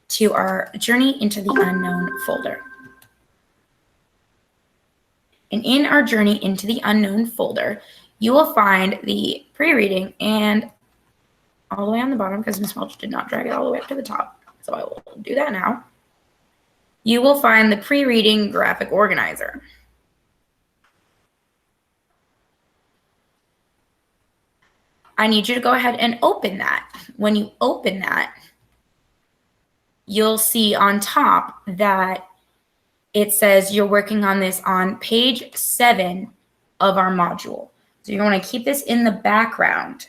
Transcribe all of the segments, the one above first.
to our Journey into the Unknown folder. And in our Journey into the Unknown folder, you will find the pre-reading, and all the way on the bottom, because Ms. Welch did not drag it all the way up to the top, so I will do that now. You will find the pre-reading graphic organizer. I need you to go ahead and open that. When you open that, you'll see on top that it says you're working on this on page 7 of our module. So you want to keep this in the background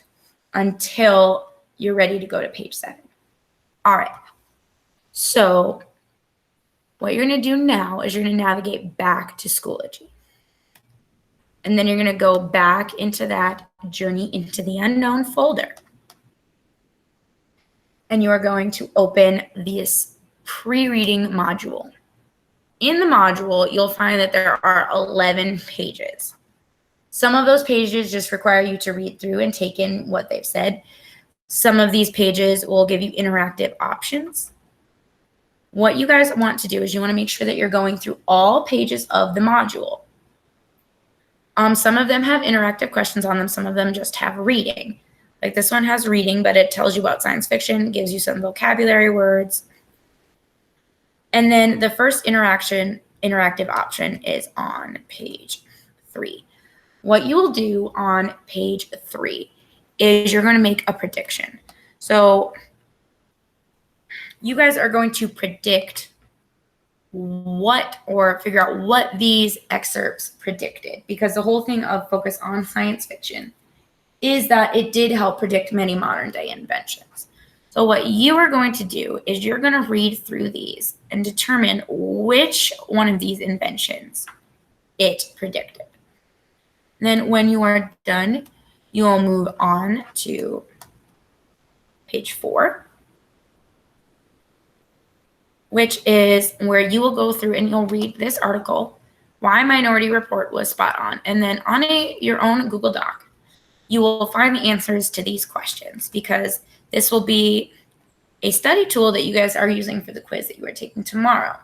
until you're ready to go to page 7. All right. So what you're going to do now is you're going to navigate back to Schoology. And then you're going to go back into that Journey into the Unknown folder. And you are going to open this pre-reading module. In the module, you'll find that there are 11 pages. Some of those pages just require you to read through and take in what they've said. Some of these pages will give you interactive options. What you guys want to do is you want to make sure that you're going through all pages of the module. Some of them have interactive questions on them. Some of them just have reading. Like this one has reading, but it tells you about science fiction, gives you some vocabulary words. And then the first interactive option is on page 3. What you will do on page 3 is you're going to make a prediction. So you guys are going to predict what, or figure out what these excerpts predicted, because the whole thing of Focus on Science Fiction is that it did help predict many modern day inventions. So what you are going to do is you're going to read through these and determine which one of these inventions it predicted. And then when you are done, you will move on to page 4, which is where you will go through and you'll read this article, Why Minority Report Was Spot On. And then on your own Google Doc, you will find the answers to these questions, because this will be a study tool that you guys are using for the quiz that you are taking tomorrow.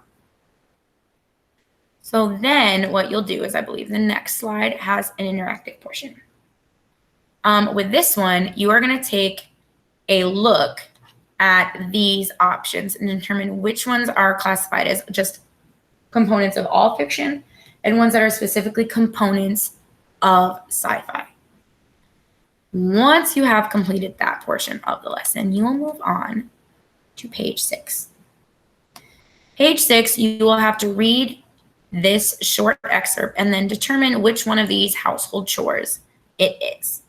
So then what you'll do is, I believe the next slide has an interactive portion. With this one, you are going to take a look at these options and determine which ones are classified as just components of all fiction and ones that are specifically components of sci-fi. Once you have completed that portion of the lesson, you will move on to page 6. Page 6, you will have to read this short excerpt and then determine which one of these household chores it is.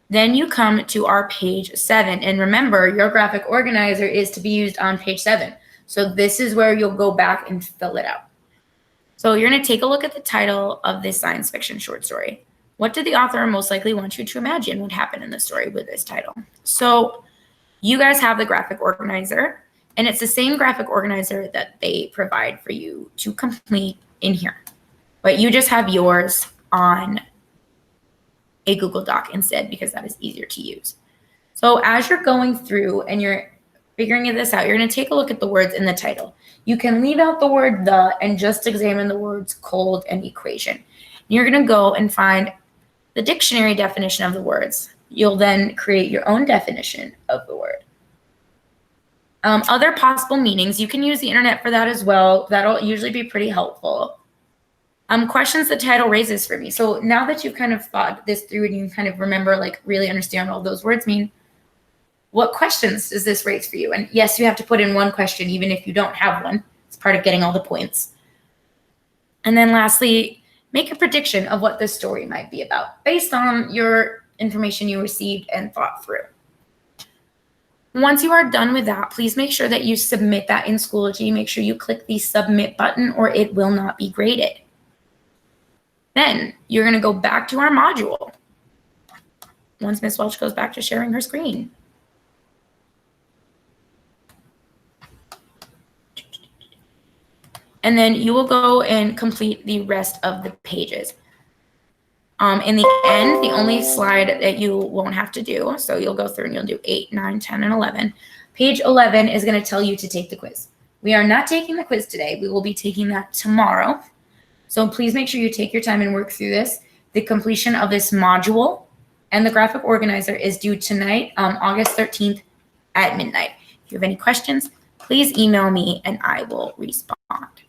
Then you come to our page 7, and remember, your graphic organizer is to be used on page 7. So this is where you'll go back and fill it out. So you're going to take a look at the title of this science fiction short story. What did the author most likely want you to imagine would happen in the story with this title? So you guys have the graphic organizer, and it's the same graphic organizer that they provide for you to complete in here. But you just have yours on a Google Doc instead, because that is easier to use. So as you're going through and you're figuring this out, you're going to take a look at the words in the title. You can leave out the word the and just examine the words cold and equation. You're going to go and find the dictionary definition of the words. You'll then create your own definition of the word. Other possible meanings, you can use the internet for that as well. That'll usually be pretty helpful. Questions the title raises for me. So now that you've kind of thought this through and you kind of remember, like really understand what all those words mean, what questions does this raise for you? And yes, you have to put in one question even if you don't have one. It's part of getting all the points. And then lastly, make a prediction of what this story might be about based on your information you received and thought through. Once you are done with that, please make sure that you submit that in Schoology. Make sure you click the submit button or it will not be graded. Then you're going to go back to our module once Ms. Welch goes back to sharing her screen. And then you will go and complete the rest of the pages. In the end, the only slide that you won't have to do, so you'll go through and you'll do 8, 9, 10, and 11. Page 11 is going to tell you to take the quiz. We are not taking the quiz today. We will be taking that tomorrow. So please make sure you take your time and work through this. The completion of this module and the graphic organizer is due tonight, August 13th at midnight. If you have any questions, please email me and I will respond.